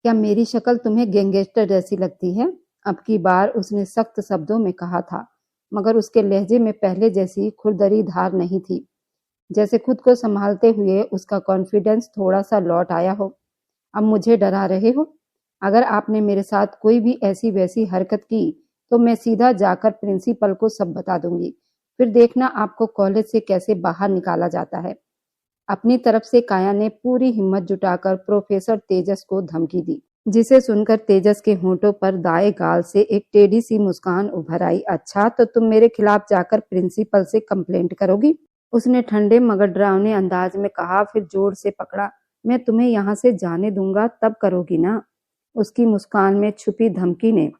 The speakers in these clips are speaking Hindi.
क्या मेरी शक्ल तुम्हें गैंगस्टर जैसी लगती है? अब की बार उसने सख्त शब्दों में कहा था, मगर उसके लहजे में पहले जैसी खुरदरी धार नहीं थी। जैसे खुद को संभालते हुए उसका कॉन्फिडेंस थोड़ा सा लौट आया हो। अब मुझे डरा रहे हो? अगर आपने मेरे साथ कोई भी ऐसी वैसी हरकत की तो मैं सीधा जाकर प्रिंसिपल को सब बता दूंगी। फिर देखना आपको कॉलेज से कैसे बाहर निकाला जाता है। अपनी तरफ से काया ने पूरी हिम्मत जुटाकर प्रोफेसर तेजस को धमकी दी, जिसे सुनकर तेजस के होंठों पर दाएं गाल से एक टेढ़ी सी मुस्कान उभर आई। अच्छा, तो तुम मेरे खिलाफ जाकर प्रिंसिपल से कंप्लेंट करोगी? उसने ठंडे मगर डरावने अंदाज में कहा, फिर जोर से पकड़ा। मैं तुम्हें यहाँ से जाने दूंगा तब करोगी ना? उसकी मुस्कान में छुपी धमकी ने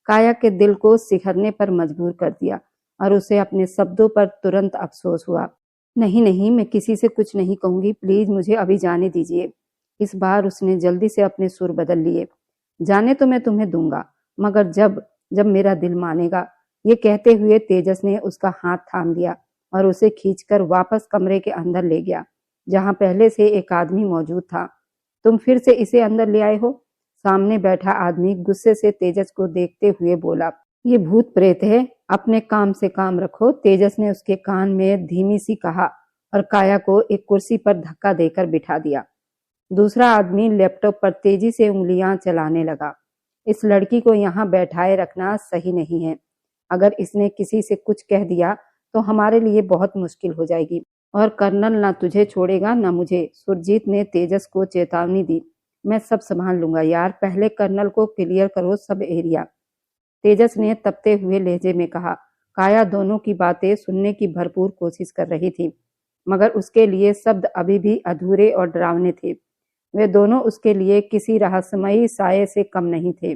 काया के दिल को सिहरने पर मजबूर कर दिया और उसे अपने शब्दों पर तुरंत अफसोस हुआ। नहीं नहीं, मैं किसी से कुछ नहीं कहूंगी, प्लीज मुझे अभी जाने दीजिए। इस बार उसने जल्दी से अपने सुर बदल लिए। जाने तो मैं तुम्हें दूंगा, मगर जब जब मेरा दिल मानेगा। ये कहते हुए तेजस ने उसका हाथ थाम लिया और उसे खींचकर वापस कमरे के अंदर ले गया, जहां पहले से एक आदमी मौजूद था। तुम फिर से इसे अंदर ले आए हो? सामने बैठा आदमी गुस्से से तेजस को देखते हुए बोला। ये भूत प्रेत है, अपने काम से काम रखो, तेजस ने उसके कान में धीमी सी कहा और काया को एक कुर्सी पर धक्का देकर बिठा दिया। दूसरा आदमी लैपटॉप पर तेजी से उंगलियां चलाने लगा। इस लड़की को यहाँ बैठाए रखना सही नहीं है। अगर इसने किसी से कुछ कह दिया तो हमारे लिए बहुत मुश्किल हो जाएगी, और कर्नल ना तुझे छोड़ेगा ना मुझे। सुरजीत ने तेजस को चेतावनी दी। मैं सब संभाल लूंगा यार, पहले कर्नल को क्लियर करो सब एरिया, तेजस ने तपते हुए लहजे में कहा। काया दोनों की बातें सुनने की भरपूर कोशिश कर रही थी, मगर उसके लिए शब्द अभी भी अधूरे और डरावने थे। वे दोनों उसके लिए किसी रहस्यमयी साये से कम नहीं थे।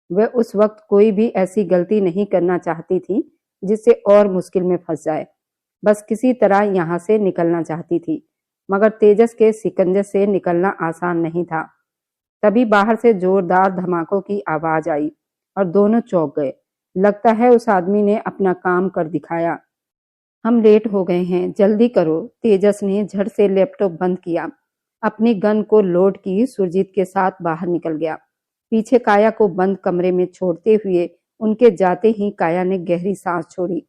वह उस वक्त कोई भी ऐसी गलती नहीं करना चाहती थी जिससे और मुश्किल में फंस जाए। बस किसी तरह यहाँ से निकलना चाहती थी, मगर तेजस के शिकंजे से निकलना आसान नहीं था। तभी बाहर से जोरदार धमाकों की आवाज आई और दोनों चौंक गए। लगता है उस आदमी ने अपना काम कर दिखाया। हम लेट हो गए हैं, जल्दी करो। तेजस ने झट से लैपटॉप बंद किया, अपनी गन को लोड की, सुरजीत के साथ बाहर निकल गया। पीछे काया को बंद कमरे में छोड़ते हुए उनके जाते ही काया ने गहरी सांस छोड़ी।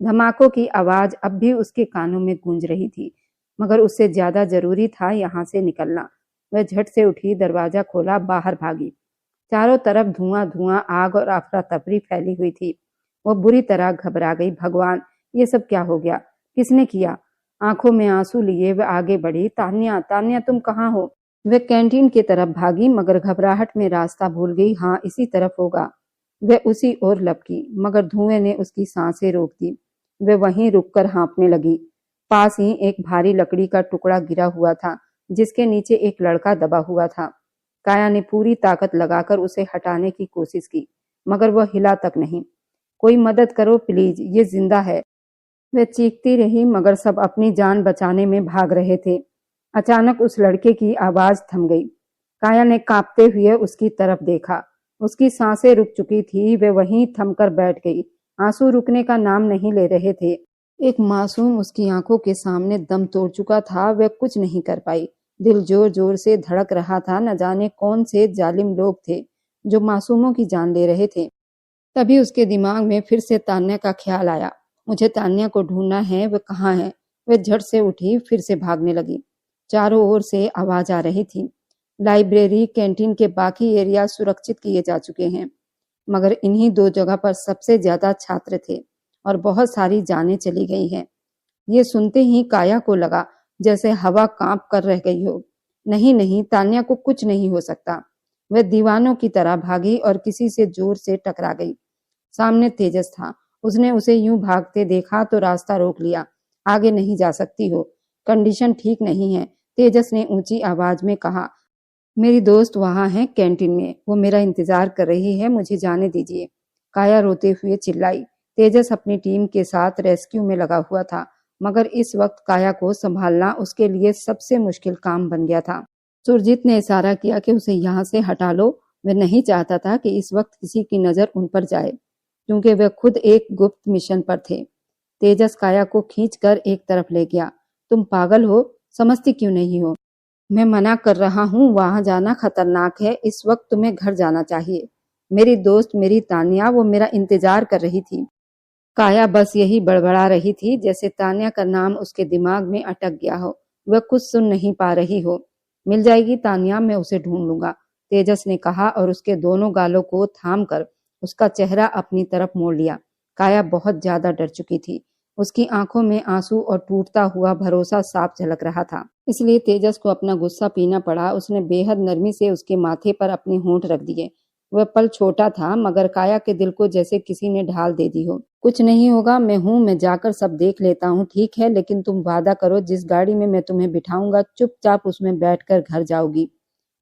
धमाकों की आवाज अब भी उसके कानों में गूंज रही थी, मगर उससे ज्यादा जरूरी था यहाँ से निकलना। वह झट से उठी, दरवाजा खोला, बाहर भागी। चारों तरफ धुआं धुआं, आग और अफरा तफरी फैली हुई थी। वो बुरी तरह घबरा गई। भगवान, ये सब क्या हो गया? किसने किया? आंखों में आंसू लिए वह आगे बढ़ी। तान्या, तान्या तुम कहाँ हो? वह कैंटीन की तरफ भागी, मगर घबराहट में रास्ता भूल गई। हाँ, इसी तरफ होगा। वह उसी ओर लपकी, मगर धुएं ने उसकी सांसें रोक दी। वह वहीं रुककर हाँफने लगी। पास ही एक भारी लकड़ी का टुकड़ा गिरा हुआ था, जिसके नीचे एक लड़का दबा हुआ था। काया ने पूरी ताकत लगाकर उसे हटाने की कोशिश की, मगर वह हिला तक नहीं। कोई मदद करो प्लीज, ये जिंदा है। वह चीखती रही, मगर सब अपनी जान बचाने में भाग रहे थे। अचानक उस लड़के की आवाज थम गई। काया ने कांपते हुए उसकी तरफ देखा। उसकी सांसें रुक चुकी थी। वह वहीं थमकर बैठ गई। आंसू रुकने का नाम नहीं ले रहे थे। एक मासूम उसकी आंखों के सामने दम तोड़ चुका था। वह कुछ नहीं कर पाई। दिल जोर जोर से धड़क रहा था। न जाने कौन से जालिम लोग थे जो मासूमों की जान ले रहे थे। तभी उसके दिमाग में फिर से तान्या का ख्याल आया। मुझे तान्या को ढूंढना है, वह कहाँ है? वह झट से उठी, फिर से भागने लगी। चारों ओर से आवाज आ रही थी। लाइब्रेरी, कैंटीन के बाकी एरिया सुरक्षित किए जा चुके हैं, मगर इन्हीं दो जगह पर सबसे ज्यादा छात्र थे और बहुत सारी जानें चली गई हैं। ये सुनते ही काया को लगा जैसे हवा कांप कर रह गई हो। नहीं नहीं, तान्या को कुछ नहीं हो सकता। वह दीवानों की तरह भागी और किसी से जोर से टकरा गई। सामने तेजस था। उसने उसे यूं भागते देखा तो रास्ता रोक लिया। आगे नहीं जा सकती हो, कंडीशन ठीक नहीं है, तेजस ने ऊंची आवाज में कहा। मेरी दोस्त वहां है कैंटीन में, वो मेरा इंतजार कर रही है, मुझे जाने दीजिए। काया रोते हुए चिल्लाई। तेजस अपनी टीम के साथ रेस्क्यू में लगा हुआ था, मगर इस वक्त काया को संभालना उसके लिए सबसे मुश्किल काम बन गया था। सुरजीत ने इशारा किया कि उसे यहाँ से हटा लो। वह नहीं चाहता था कि इस वक्त किसी की नजर उन पर जाए, क्योंकि वह खुद एक गुप्त मिशन पर थे। तेजस काया को खींचकर एक तरफ ले गया। तुम पागल हो, समझती क्यों नहीं हो? मैं मना कर रहा हूँ, वहां जाना खतरनाक है। इस वक्त तुम्हें घर जाना चाहिए। मेरी दोस्त, मेरी तान्या, वो मेरा इंतजार कर रही थी। काया बस यही बड़बड़ा रही थी, जैसे तान्या का नाम उसके दिमाग में अटक गया हो, वह कुछ सुन नहीं पा रही हो। मिल जाएगी तान्या, मैं उसे ढूंढ लूंगा, तेजस ने कहा और उसके दोनों गालों को थाम कर उसका चेहरा अपनी तरफ मोड़ लिया। काया बहुत ज्यादा डर चुकी थी। उसकी आंखों में आंसू और टूटता हुआ भरोसा साफ झलक रहा था। इसलिए तेजस को अपना गुस्सा पीना पड़ा। उसने बेहद नरमी से उसके माथे पर अपने होंठ रख दिए। वह पल छोटा था, मगर काया के दिल को जैसे किसी ने ढाल दे दी हो। कुछ नहीं होगा, मैं हूँ, मैं जाकर सब देख लेता हूँ, ठीक है? लेकिन तुम वादा करो, जिस गाड़ी में मैं तुम्हें बिठाऊंगा चुपचाप उसमें बैठकर घर जाओगी।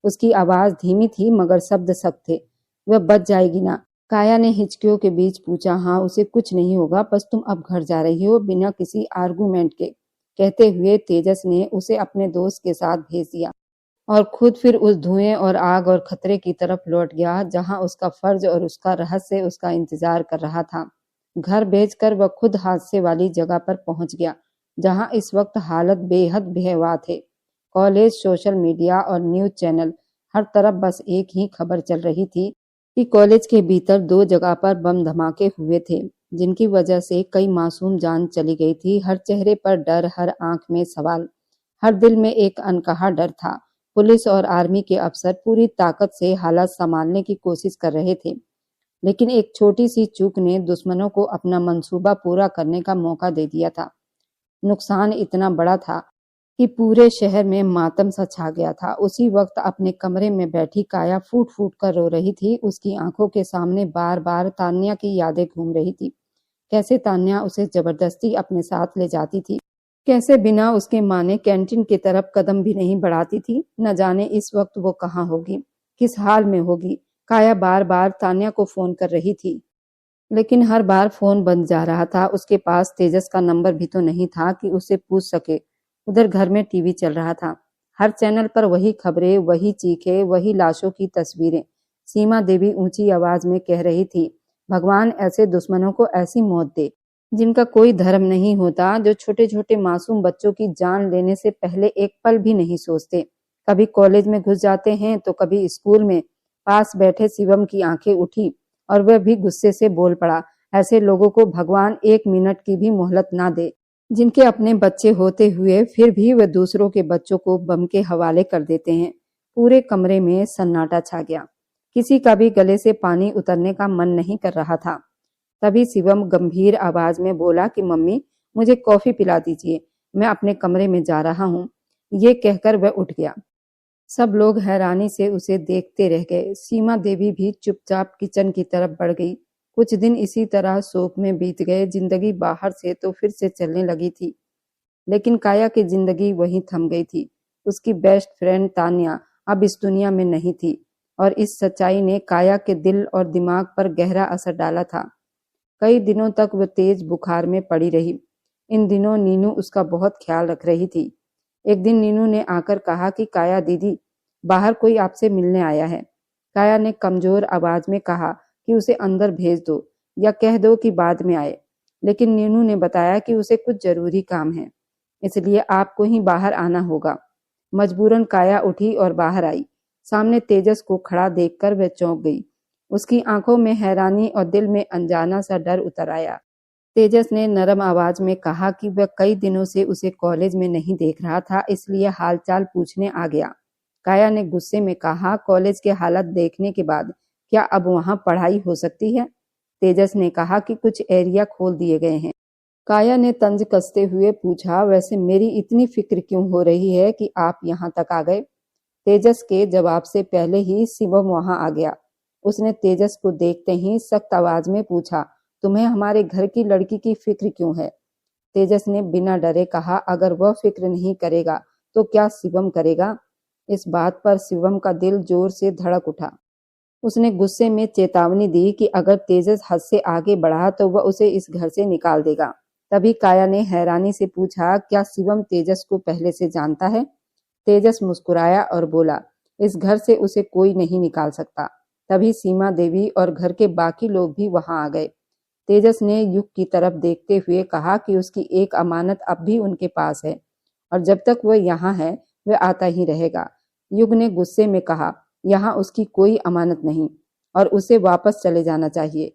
उसकी आवाज धीमी थी, मगर शब्द सख्त थे। वह बच जाएगी ना? काया ने हिचकियों के बीच पूछा। हाँ, उसे कुछ नहीं होगा, बस तुम अब घर जा रही हो, बिना किसी आर्गूमेंट के, कहते हुए तेजस ने उसे अपने दोस्त के साथ भेज दिया और खुद फिर उस धुएं और आग और खतरे की तरफ लौट गया, जहां उसका फर्ज और उसका रहस्य उसका इंतजार कर रहा था। घर भेजकर वह खुद हादसे वाली जगह पर पहुंच गया, जहां इस वक्त हालत बेहद भयावह थे। कॉलेज, सोशल मीडिया और न्यूज चैनल, हर तरफ बस एक ही खबर चल रही थी कि कॉलेज के भीतर 2 जगह पर बम धमाके हुए थे, जिनकी वजह से कई मासूम जान चली गई थी। हर चेहरे पर डर, हर आंख में सवाल, हर दिल में एक अनकहा डर था। पुलिस और आर्मी के अफसर पूरी ताकत से हालात संभालने की कोशिश कर रहे थे, लेकिन एक छोटी सी चूक ने दुश्मनों को अपना मंसूबा पूरा करने का मौका दे दिया था। नुकसान इतना बड़ा था कि पूरे शहर में मातम सा छा गया था। उसी वक्त अपने कमरे में बैठी काया फूट फूट कर रो रही थी। उसकी आंखों के सामने बार बार तान्या की यादें घूम रही थी। कैसे तान्या उसे जबरदस्ती अपने साथ ले जाती थी, कैसे बिना उसके माने कैंटीन की तरफ कदम भी नहीं बढ़ाती थी। न जाने इस वक्त वो कहाँ होगी, किस हाल में होगी। काया बार बार तान्या को फोन कर रही थी, लेकिन हर बार फोन बंद जा रहा था। उसके पास तेजस का नंबर भी तो नहीं था कि उसे पूछ सके। उधर घर में टीवी चल रहा था। हर चैनल पर वही खबरें, वही चीखें, वही लाशों की तस्वीरें। सीमा देवी ऊंची आवाज में कह रही थी, भगवान ऐसे दुश्मनों को ऐसी मौत दे जिनका कोई धर्म नहीं होता, जो छोटे छोटे मासूम बच्चों की जान लेने से पहले एक पल भी नहीं सोचते। कभी कॉलेज में घुस जाते हैं तो कभी स्कूल में। पास बैठे शिवम की आंखें उठी और वह भी गुस्से से बोल पड़ा, ऐसे लोगों को भगवान 1 मिनट की भी मोहलत ना दे, जिनके अपने बच्चे होते हुए फिर भी वे दूसरों के बच्चों को बम के हवाले कर देते हैं। पूरे कमरे में सन्नाटा छा गया। किसी का भी गले से पानी उतरने का मन नहीं कर रहा था। तभी शिवम गंभीर आवाज में बोला कि मम्मी, मुझे कॉफी पिला दीजिए, मैं अपने कमरे में जा रहा हूँ। ये कहकर वह उठ गया। सब लोग हैरानी से उसे देखते रह गए। सीमा देवी भी चुपचाप किचन की तरफ बढ़ गई। कुछ दिन इसी तरह शोक में बीत गए। जिंदगी बाहर से तो फिर से चलने लगी थी, लेकिन काया की जिंदगी वहीं थम गई थी। उसकी बेस्ट फ्रेंड तान्या अब इस दुनिया में नहीं थी, और इस सच्चाई ने काया के दिल और दिमाग पर गहरा असर डाला था। कई दिनों तक वह तेज बुखार में पड़ी रही। इन दिनों नीनू उसका बहुत ख्याल रख रही थी। एक दिन नीनू ने आकर कहा कि काया दीदी, बाहर कोई आपसे मिलने आया है। काया ने कमजोर आवाज में कहा कि उसे अंदर भेज दो, या कह दो कि बाद में आए। लेकिन नीनू ने बताया कि उसे कुछ जरूरी काम है, इसलिए आपको ही बाहर आना होगा। मजबूरन काया उठी और बाहर आई। सामने तेजस को खड़ा देखकर वह चौंक गई। उसकी आंखों में हैरानी और दिल में अनजाना सा डर उतर आया। तेजस ने नरम आवाज में कहा कि वह कई दिनों से उसे कॉलेज में नहीं देख रहा था, इसलिए हालचाल पूछने आ गया। काया ने गुस्से में कहा, कॉलेज के हालत देखने के बाद क्या अब वहां पढ़ाई हो सकती है? तेजस ने कहा कि कुछ एरिया खोल दिए गए हैं। काया ने तंज कसते हुए पूछा, वैसे मेरी इतनी फिक्र क्यों हो रही है कि आप यहाँ तक आ गए? तेजस के जवाब से पहले ही शिवम वहां आ गया। उसने तेजस को देखते ही सख्त आवाज में पूछा, तुम्हें हमारे घर की लड़की की फिक्र क्यों है? तेजस ने बिना डरे कहा, अगर वह फिक्र नहीं करेगा तो क्या शिवम करेगा? इस बात पर शिवम का दिल जोर से धड़क उठा। उसने गुस्से में चेतावनी दी कि अगर तेजस हद से आगे बढ़ा तो वह उसे इस घर से निकाल देगा। तभी काया ने हैरानी से पूछा, क्या शिवम तेजस को पहले से जानता है? तेजस मुस्कुराया और बोला, इस घर से उसे कोई नहीं निकाल सकता। तभी सीमा देवी और घर के बाकी लोग भी वहां आ गए। तेजस ने युग की तरफ देखते हुए कहा कि उसकी एक अमानत अब भी उनके पास है, और जब तक वह यहाँ है वह आता ही रहेगा। युग ने गुस्से में कहा, यहाँ उसकी कोई अमानत नहीं और उसे वापस चले जाना चाहिए।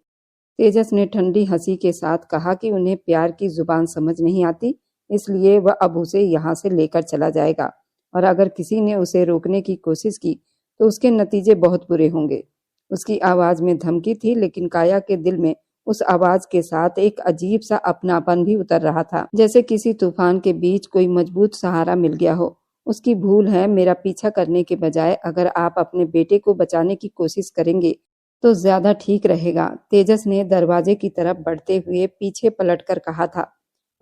तेजस ने ठंडी हंसी के साथ कहा कि उन्हें प्यार की जुबान समझ नहीं आती, इसलिए वह अब उसे यहाँ से लेकर चला जाएगा और अगर किसी ने उसे रोकने की कोशिश की तो उसके नतीजे बहुत बुरे होंगे। उसकी आवाज में धमकी थी, लेकिन काया के दिल में उस आवाज के साथ एक अजीब सा अपनापन भी उतर रहा था, जैसे किसी तूफान के बीच कोई मजबूत सहारा मिल गया हो। उसकी भूल है, मेरा पीछा करने के बजाय अगर आप अपने बेटे को बचाने की कोशिश करेंगे तो ज्यादा ठीक रहेगा, तेजस ने दरवाजे की तरफ बढ़ते हुए पीछे पलटकर कहा था।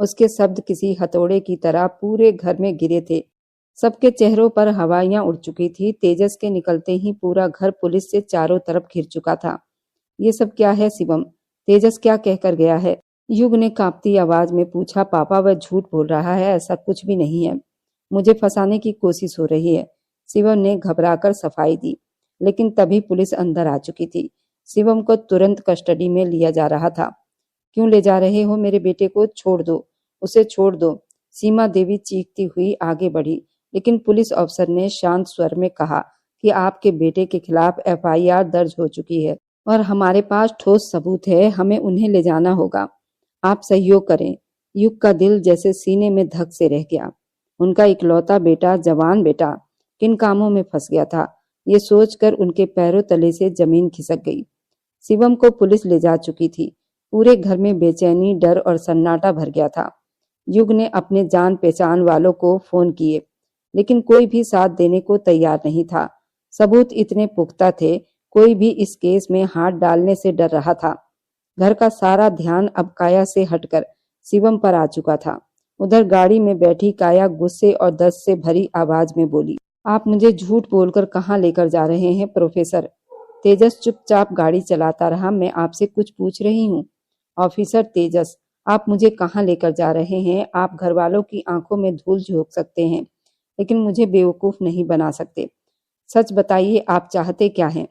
उसके शब्द किसी हथौड़े की तरह पूरे घर में गिरे थे। सबके चेहरों पर हवाइयां उड़ चुकी थी। तेजस के निकलते ही पूरा घर पुलिस से चारों तरफ घिर चुका था। ये सब क्या है शिवम? तेजस क्या कहकर गया है? युग ने कांपती आवाज में पूछा। पापा, वह झूठ बोल रहा है, ऐसा कुछ भी नहीं है। मुझे फंसाने की कोशिश हो रही है, शिवम ने घबराकर सफाई दी। लेकिन तभी पुलिस अंदर आ चुकी थी। शिवम को तुरंत कस्टडी में लिया जा रहा था। क्यों ले जा रहे हो मेरे बेटे को? छोड़ दो, उसे छोड़ दो, सीमा देवी चीखती हुई आगे बढ़ी। लेकिन पुलिस अफसर ने शांत स्वर में कहा कि आपके बेटे के खिलाफ एफआईआर दर्ज हो चुकी है और हमारे पास ठोस सबूत है, हमें उन्हें ले जाना होगा। आप सहयोग करें। युग का दिल जैसे सीने में धक से रह गया। उनका इकलौता बेटा, जवान बेटा, किन कामों में फंस गया था, ये सोचकर उनके पैरों तले से जमीन खिसक गई। शिवम को पुलिस ले जा चुकी थी। पूरे घर में बेचैनी, डर और सन्नाटा भर गया था। युग ने अपने जान पहचान वालों को फोन किए, लेकिन कोई भी साथ देने को तैयार नहीं था। सबूत इतने पुख्ता थे, कोई भी इस केस में हाथ डालने से डर रहा था। घर का सारा ध्यान अब काया से हटकर शिवम पर आ चुका था। उधर गाड़ी में बैठी काया गुस्से और दर्द से भरी आवाज में बोली, आप मुझे झूठ बोलकर कहाँ लेकर जा रहे हैं प्रोफेसर? तेजस चुपचाप गाड़ी चलाता रहा। मैं आपसे कुछ पूछ रही हूँ। ऑफिसर तेजस, आप मुझे कहाँ लेकर जा रहे हैं? आप घर वालों की आंखों में धूल झोंक सकते हैं, लेकिन मुझे बेवकूफ नहीं बना सकते। सच बताइए, आप चाहते क्या हैं?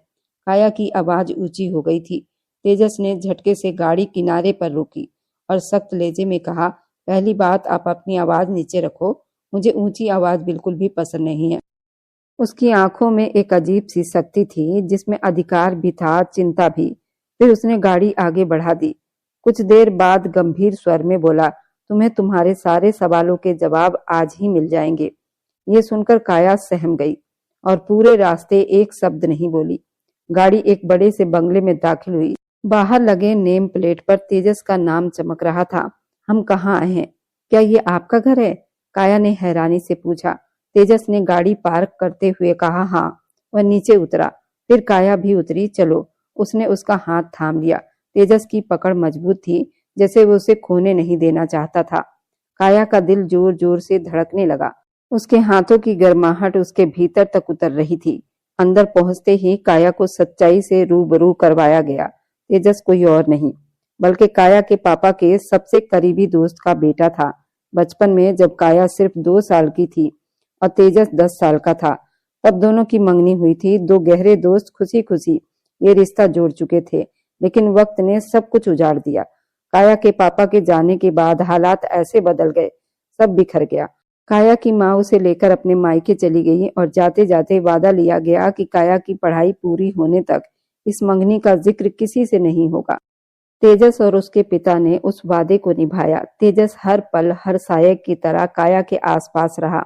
काया की आवाज ऊंची हो गई थी। तेजस ने झटके से गाड़ी किनारे पर रोकी और सख्त लहजे में कहा, पहली बात, आप अपनी आवाज नीचे रखो। मुझे ऊंची आवाज बिल्कुल भी पसंद नहीं है। उसकी आंखों में एक अजीब सी शक्ति थी, जिसमें अधिकार भी था, चिंता भी। फिर उसने गाड़ी आगे बढ़ा दी। कुछ देर बाद गंभीर स्वर में बोला, तुम्हें तुम्हारे सारे सवालों के जवाब आज ही मिल जाएंगे। ये सुनकर काया सहम गई और पूरे रास्ते एक शब्द नहीं बोली। गाड़ी एक बड़े से बंगले में दाखिल हुई। बाहर लगे नेम प्लेट पर तेजस का नाम चमक रहा था। हम कहाँ आए हैं? क्या ये आपका घर है? काया ने हैरानी से पूछा। तेजस ने गाड़ी पार्क करते हुए कहा, हाँ। वह नीचे उतरा। फिर काया भी उतरी। चलो। उसने उसका हाथ थाम लिया। तेजस की पकड़ मजबूत थी, जैसे वो उसे खोने नहीं देना चाहता था। काया का दिल जोर जोर से धड़कने लगा। उसके हाथों की गर्माहट उसके भीतर तक उतर रही थी। अंदर पहुंचते ही काया को सच्चाई से रूबरू करवाया गया। तेजस कोई और नहीं, बल्कि काया के पापा के सबसे करीबी दोस्त का बेटा था। बचपन में जब काया सिर्फ 2 साल की थी और तेजस 10 साल का था, तब दोनों की मंगनी हुई थी। 2 गहरे दोस्त खुशी खुशी ये रिश्ता जोड़ चुके थे, लेकिन वक्त ने सब कुछ उजाड़ दिया। काया के पापा के जाने के बाद हालात ऐसे बदल गए, सब बिखर गया। काया की माँ उसे लेकर अपने मायके चली गई और जाते जाते वादा लिया गया कि काया की पढ़ाई पूरी होने तक इस मंगनी का जिक्र किसी से नहीं होगा। तेजस और उसके पिता ने उस वादे को निभाया। तेजस हर पल हर सहायक की तरह काया के आसपास रहा,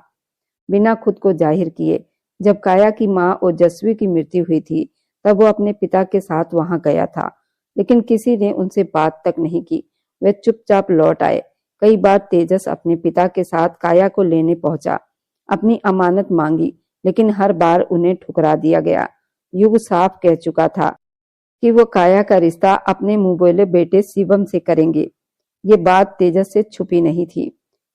बिना खुद को जाहिर किए। जब काया की माँ ओजस्वी की मृत्यु हुई थी, तब वो अपने पिता के साथ वहां गया था, लेकिन किसी ने उनसे बात तक नहीं की। वे चुपचाप लौट आए। कई बार तेजस अपने पिता के साथ काया को लेने पहुंचा, अपनी अमानत मांगी, लेकिन हर बार उन्हें ठुकरा दिया गया। युग साफ कह चुका था कि वो काया का रिश्ता अपने मुंह बोले बेटे शिवम से करेंगे। ये बात तेजस से छुपी नहीं थी।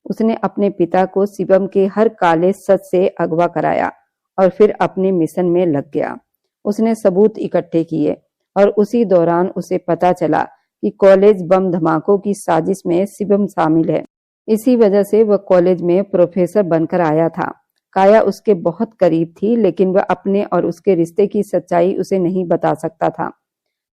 उसने अपने पिता को शिवम के हर काले सच से अगवा कराया और फिर अपने मिशन में लग गया। उसने सबूत इकट्ठे किए और उसी दौरान उसे पता चला कि कॉलेज बम धमाकों की साजिश में शिवम शामिल है। इसी वजह से वह कॉलेज में प्रोफेसर बनकर आया था। काया उसके बहुत करीब थी, लेकिन वह अपने और उसके रिश्ते की सच्चाई उसे नहीं बता सकता था।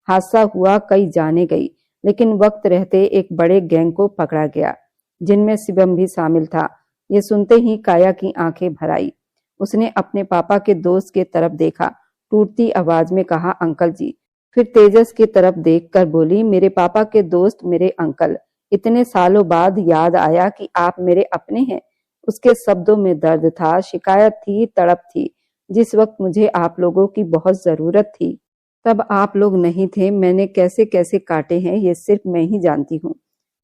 हादसा हुआ, कई जाने गई, लेकिन वक्त रहते एक बड़े गैंग को पकड़ा गया, जिनमें शिवम भी शामिल था। ये सुनते ही काया की आंखें भर आई। उसने अपने पापा के दोस्त के तरफ देखा, टूटती आवाज में कहा, अंकल जी। फिर तेजस की तरफ देखकर बोली, मेरे पापा के दोस्त, मेरे अंकल। इतने सालों बाद याद आया कि आप मेरे अपने हैं। उसके शब्दों में दर्द था, शिकायत थी, तड़प थी। जिस वक्त मुझे आप लोगों की बहुत जरूरत थी तब आप लोग नहीं थे। मैंने कैसे कैसे काटे हैं ये सिर्फ मैं ही जानती हूँ।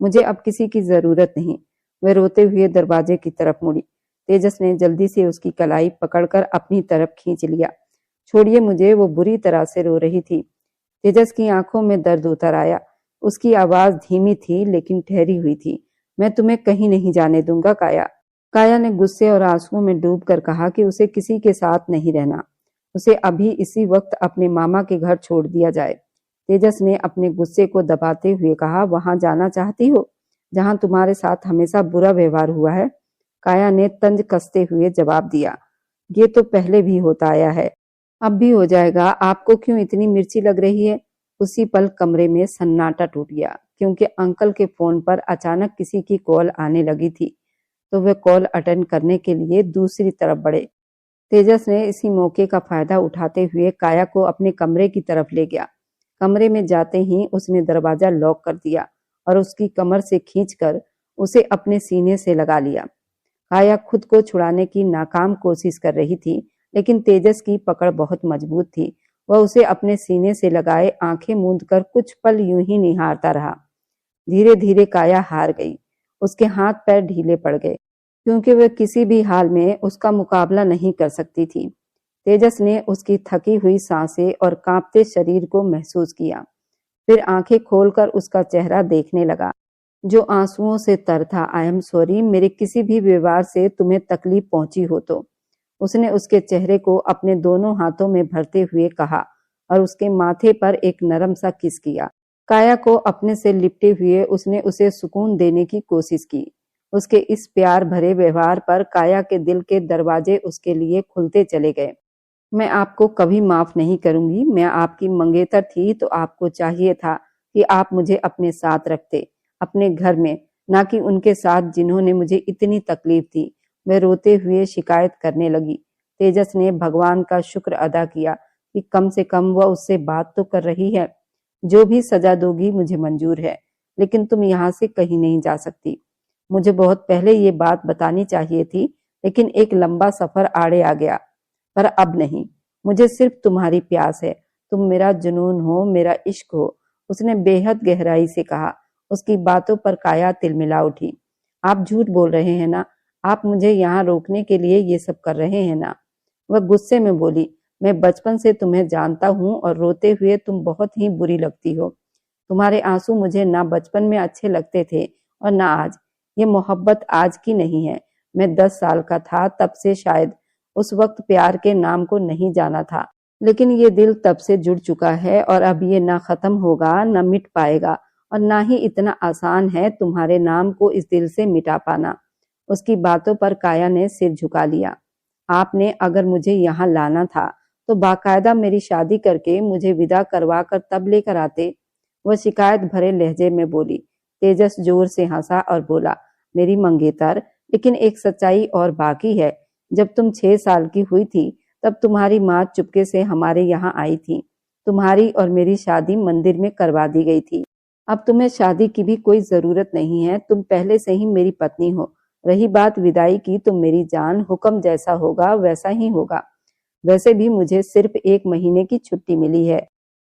मुझे अब किसी की जरूरत नहीं। वह रोते हुए दरवाजे की तरफ मुड़ी। तेजस ने जल्दी से उसकी कलाई पकड़कर अपनी तरफ खींच लिया। छोड़िए मुझे, वो बुरी तरह से रो रही थी। तेजस की आंखों में दर्द उतर आया। उसकी आवाज धीमी थी लेकिन ठहरी हुई थी। मैं तुम्हें कहीं नहीं जाने दूंगा काया। काया ने गुस्से और आंसुओं में डूबकर कहा कि उसे किसी के साथ नहीं रहना। उसे अभी इसी वक्त अपने मामा के घर छोड़ दिया जाए। तेजस ने अपने गुस्से को दबाते हुए कहा, वहां जाना चाहती हो जहां तुम्हारे साथ हमेशा बुरा व्यवहार हुआ है? काया ने तंज कसते हुए जवाब दिया, ये तो पहले भी होता आया है, अब भी हो जाएगा। आपको क्यों इतनी मिर्ची लग रही है? उसी पल कमरे में सन्नाटा टूट गया, क्योंकि अंकल के फोन पर अचानक किसी की कॉल आने लगी थी। तो वे कॉल अटेंड करने के लिए दूसरी तरफ बढ़े। तेजस ने इसी मौके का फायदा उठाते हुए काया को अपने कमरे की तरफ ले गया। कमरे में जाते ही उसने दरवाजा लॉक कर दिया और उसकी कमर से खींचकर उसे अपने सीने से लगा लिया। काया खुद को छुड़ाने की नाकाम कोशिश कर रही थी, लेकिन तेजस की पकड़ बहुत मजबूत थी। वह उसे अपने सीने से लगाए आंखें मूंद कर कुछ पल यूं ही निहारता रहा। धीरे धीरे काया हार गई। उसके हाथ पैर ढीले पड़ गए, क्योंकि वह किसी भी हाल में उसका मुकाबला नहीं कर सकती थी। तेजस ने उसकी थकी हुई सांसें और कांपते शरीर को महसूस किया। फिर आंखें खोलकर उसका चेहरा देखने लगा, जो आंसुओं से तर था। आई एम सॉरी, मेरे किसी भी व्यवहार से तुम्हें तकलीफ पहुंची हो तो। उसने उसके चेहरे को अपने दोनों हाथों में भरते हुए कहा और उसके माथे पर एक नरम सा किस किया। काया को अपने से लिपटे हुए उसने उसे सुकून देने की कोशिश की। उसके इस प्यार भरे व्यवहार पर काया के दिल के दरवाजे उसके लिए खुलते चले गए। मैं आपको कभी माफ नहीं करूंगी। मैं आपकी मंगेतर थी तो आपको चाहिए था कि आप मुझे अपने साथ रखते, अपने घर में, ना कि उनके साथ जिन्होंने मुझे इतनी तकलीफ दी। वह रोते हुए शिकायत करने लगी। तेजस ने भगवान का शुक्र अदा किया कि कम से कम वह उससे बात तो कर रही है। जो भी सजा दोगी मुझे मंजूर है, लेकिन तुम यहाँ से कहीं नहीं जा सकती। मुझे बहुत पहले ये बात बतानी चाहिए थी, लेकिन एक लंबा सफर आड़े आ गया। पर अब नहीं, मुझे सिर्फ तुम्हारी प्यास है। तुम मेरा जुनून हो, मेरा इश्क हो। उसने बेहद गहराई से कहा। उसकी बातों पर काया तिलमिला उठी। आप झूठ बोल रहे हैं ना? आप मुझे यहाँ रोकने के लिए ये सब कर रहे हैं ना? वह गुस्से में बोली, मैं बचपन से तुम्हें जानता हूँ और रोते हुए तुम बहुत ही बुरी लगती हो। तुम्हारे आंसू मुझे ना बचपन में अच्छे लगते थे और ना आज। ये मोहब्बत आज की नहीं है। मैं 10 साल का था तब से, शायद उस वक्त प्यार के नाम को नहीं जाना था, लेकिन ये दिल तब से जुड़ चुका है और अब ये ना खत्म होगा, ना मिट पाएगा, और ना ही इतना आसान है तुम्हारे नाम को इस दिल से मिटा पाना। उसकी बातों पर काया ने सिर झुका लिया। आपने अगर मुझे यहाँ लाना था तो बाकायदा मेरी शादी करके मुझे विदा करवा कर तब लेकर आते। वह शिकायत भरे लहजे में बोली। तेजस जोर से हंसा और बोला, मेरी मंगेतर, लेकिन एक सच्चाई और बाकी है। जब तुम 6 साल की हुई थी तब तुम्हारी माँ चुपके से हमारे यहाँ आई थी। तुम्हारी और मेरी शादी मंदिर में करवा दी गई थी। अब तुम्हें शादी की भी कोई जरूरत नहीं है। तुम पहले से ही मेरी पत्नी हो। रही बात विदाई की, तो मेरी जान, हुक्म जैसा होगा वैसा ही होगा। वैसे भी मुझे सिर्फ 1 महीने की छुट्टी मिली है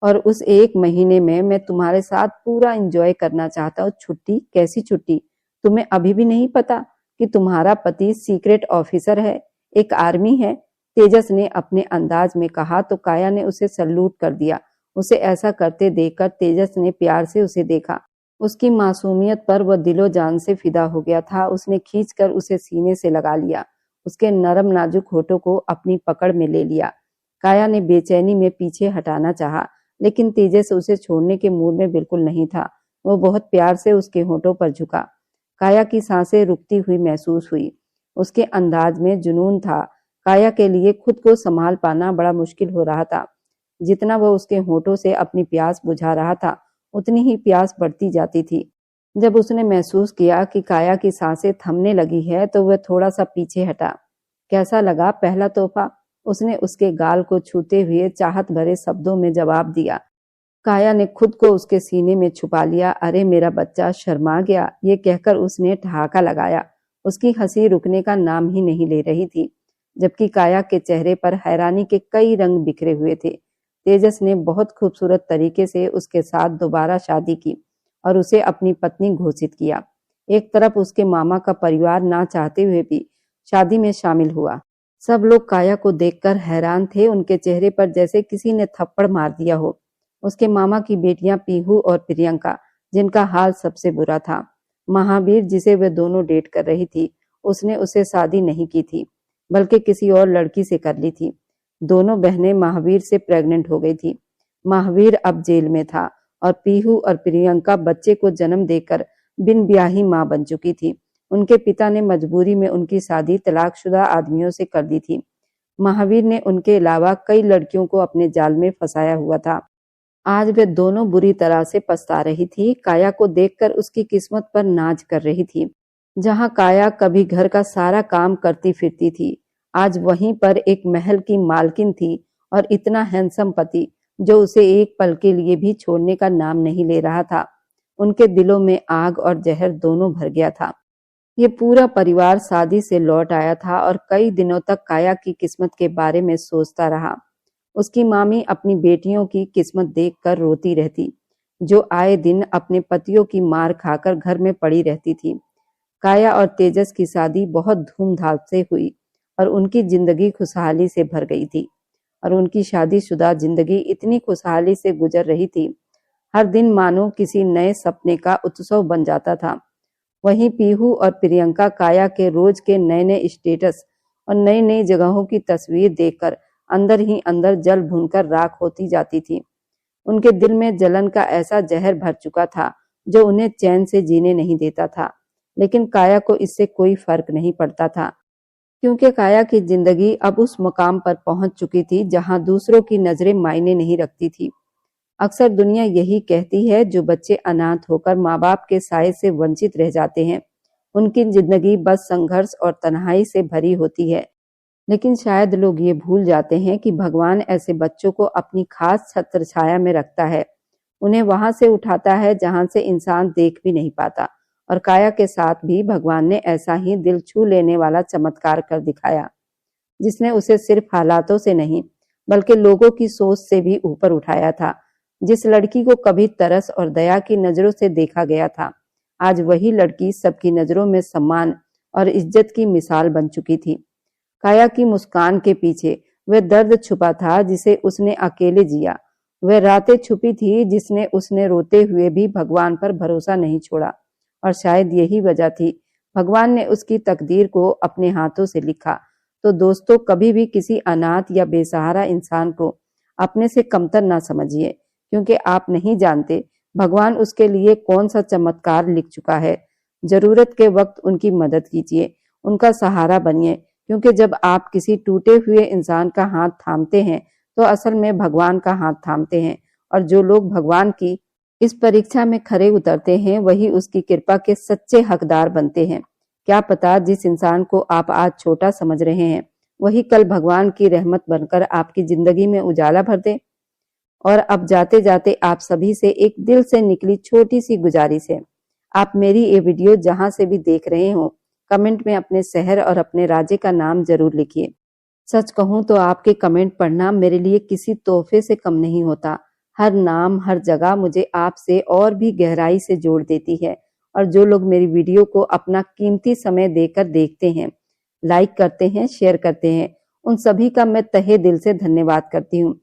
और उस 1 महीने में मैं तुम्हारे साथ पूरा एंजॉय करना चाहता हूँ। छुट्टी? कैसी छुट्टी? तुम्हें अभी भी नहीं पता कि तुम्हारा पति सीक्रेट ऑफिसर है, एक आर्मी है? तेजस ने अपने अंदाज में कहा तो काया ने उसे सल्यूट कर दिया। उसे ऐसा करते देखकर तेजस ने प्यार से उसे देखा। उसकी मासूमियत पर वह दिलो जान से फिदा हो गया था। उसने खींचकर उसे सीने से लगा लिया, उसके नरम नाजुक होठों को अपनी पकड़ में ले लिया। काया ने बेचैनी में पीछे हटाना चाहा, लेकिन तेजस उसे छोड़ने के मूड में बिल्कुल नहीं था। वो बहुत प्यार से उसके होठों पर झुका। काया की सांसें रुकती हुई महसूस हुई। उसके अंदाज में जुनून था। काया के लिए खुद को संभाल पाना बड़ा मुश्किल हो रहा था। जितना वह उसके होठों से अपनी प्यास बुझा रहा था, उतनी ही प्यास बढ़ती जाती थी। जब उसने महसूस किया कि काया की सांसें थमने लगी है तो वह थोड़ा सा पीछे हटा। कैसा लगा पहला तोहफा? उसने उसके गाल को छूते हुए चाहत भरे शब्दों में जवाब दिया। काया ने खुद को उसके सीने में छुपा लिया। अरे मेरा बच्चा शर्मा गया, ये कहकर उसने ठहाका लगाया। उसकी हंसी रुकने का नाम ही नहीं ले रही थी, जबकि काया के चेहरे पर हैरानी के कई रंग बिखरे हुए थे। तेजस ने बहुत खूबसूरत तरीके से उसके साथ दोबारा शादी की और उसे अपनी पत्नी घोषित किया। एक तरफ उसके मामा का परिवार ना चाहते हुए भी शादी में शामिल हुआ। सब लोग काया को देखकर हैरान थे, उनके चेहरे पर जैसे किसी ने थप्पड़ मार दिया हो। उसके मामा की बेटियां पीहू और प्रियंका, जिनका हाल सबसे बुरा था। महावीर, जिसे वे दोनों डेट कर रही थी, उसने उसे शादी नहीं की थी, बल्कि किसी और लड़की से कर ली थी। दोनों बहनें महावीर से प्रेग्नेंट हो गई थी। महावीर अब जेल में था और पीहू और प्रियंका बच्चे को जन्म देकर बिन ब्याही मां बन चुकी थी। उनके पिता ने मजबूरी में उनकी शादी तलाकशुदा आदमियों से कर दी थी। महावीर ने उनके अलावा कई लड़कियों को अपने जाल में फंसाया हुआ था। आज वे दोनों बुरी तरह से पछता रही थी। काया को देखकर उसकी किस्मत पर नाज कर रही थी। जहां काया कभी घर का सारा काम करती फिरती थी, आज वहीं पर एक महल की मालकिन थी और इतना हैंडसम पति जो उसे एक पल के लिए भी छोड़ने का नाम नहीं ले रहा था। उनके दिलों में आग और जहर दोनों भर गया था। ये पूरा परिवार शादी से लौट आया था और कई दिनों तक काया की किस्मत के बारे में सोचता रहा। उसकी मामी अपनी बेटियों की किस्मत देखकर रोती रहती, जो आए दिन अपने पतियों की मार खाकर घर में पड़ी रहती थी। काया और तेजस की शादी बहुत धूमधाम से हुई और उनकी जिंदगी खुशहाली से भर गई थी। और उनकी शादीशुदा जिंदगी इतनी खुशहाली से गुजर रही थी, हर दिन मानो किसी नए सपने का उत्सव बन जाता था। वहीं पीहू और प्रियंका काया के रोज के नए नए स्टेटस और नई नई जगहों की तस्वीर देखकर अंदर ही अंदर जल भूनकर राख होती जाती थी। उनके दिल में जलन का ऐसा जहर भर चुका था जो उन्हें चैन से जीने नहीं देता था। लेकिन काया को इससे कोई फर्क नहीं पड़ता था, क्योंकि काया की जिंदगी अब उस मुकाम पर पहुंच चुकी थी जहां दूसरों की नजरें मायने नहीं रखती थी। अक्सर दुनिया यही कहती है, जो बच्चे अनाथ होकर माँ बाप के साये से वंचित रह जाते हैं, उनकी जिंदगी बस संघर्ष और तन्हाई से भरी होती है। लेकिन शायद लोग ये भूल जाते हैं कि भगवान ऐसे बच्चों को अपनी खास छत्र छाया में रखता है। उन्हें वहां से उठाता है जहां से इंसान देख भी नहीं पाता। और काया के साथ भी भगवान ने ऐसा ही दिल छू लेने वाला चमत्कार कर दिखाया, जिसने उसे सिर्फ हालातों से नहीं बल्कि लोगों की सोच से भी ऊपर उठाया था। जिस लड़की को कभी तरस और दया की नजरों से देखा गया था, आज वही लड़की सबकी नजरों में सम्मान और इज्जत की मिसाल बन चुकी थी। काया की मुस्कान के पीछे वह दर्द छुपा था जिसे उसने अकेले जिया। वह रातें छुपी थी जिसने उसने रोते हुए भी भगवान पर भरोसा नहीं छोड़ा। और शायद यही वजह थी भगवान ने उसकी तकदीर को अपने हाथों से लिखा। तो दोस्तों, कभी भी किसी अनाथ या बेसहारा इंसान को अपने से कमतर ना समझिए, क्योंकि आप नहीं जानते भगवान उसके लिए कौन सा चमत्कार लिख चुका है। जरूरत के वक्त उनकी मदद कीजिए, उनका सहारा बनिए, क्योंकि जब आप किसी टूटे हुए इंसान का हाथ थामते हैं तो असल में भगवान का हाथ थामते हैं। और जो लोग भगवान की इस परीक्षा में खरे उतरते हैं, वही उसकी कृपा के सच्चे हकदार बनते हैं। क्या पता जिस इंसान को आप आज छोटा समझ रहे हैं, वही कल भगवान की रहमत बनकर आपकी जिंदगी में उजाला भर दे। और अब जाते जाते आप सभी से एक दिल से निकली छोटी सी गुजारिश है, आप मेरी ये वीडियो जहां से भी देख रहे हो, कमेंट में अपने शहर और अपने राज्य का नाम जरूर लिखिए। सच कहूं तो आपके कमेंट पढ़ना मेरे लिए किसी तोहफे से कम नहीं होता। हर नाम, हर जगह मुझे आपसे और भी गहराई से जोड़ देती है। और जो लोग मेरी वीडियो को अपना कीमती समय देकर देखते हैं, लाइक करते हैं, शेयर करते हैं, उन सभी का मैं तहे दिल से धन्यवाद करती हूँ।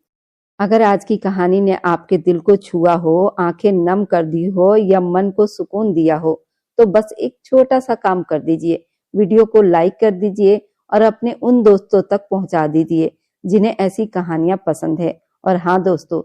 अगर आज की कहानी ने आपके दिल को छुआ हो, आंखें नम कर दी हो या मन को सुकून दिया हो, तो बस एक छोटा सा काम कर दीजिए, वीडियो को लाइक कर दीजिए और अपने उन दोस्तों तक पहुंचा दीजिए जिन्हें ऐसी कहानियां पसंद है। और हाँ दोस्तों,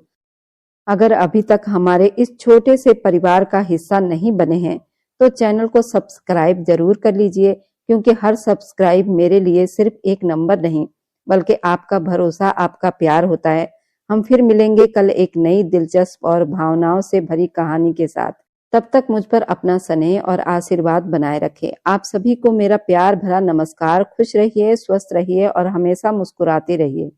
अगर अभी तक हमारे इस छोटे से परिवार का हिस्सा नहीं बने हैं, तो चैनल को सब्सक्राइब जरूर कर लीजिए, क्योंकि हर सब्सक्राइब मेरे लिए सिर्फ एक नंबर नहीं, बल्कि आपका भरोसा, आपका प्यार होता है। हम फिर मिलेंगे कल एक नई दिलचस्प और भावनाओं से भरी कहानी के साथ। तब तक मुझ पर अपना स्नेह और आशीर्वाद बनाए रखें। आप सभी को मेरा प्यार भरा नमस्कार। खुश रहिए, स्वस्थ रहिए और हमेशा मुस्कुराते रहिए।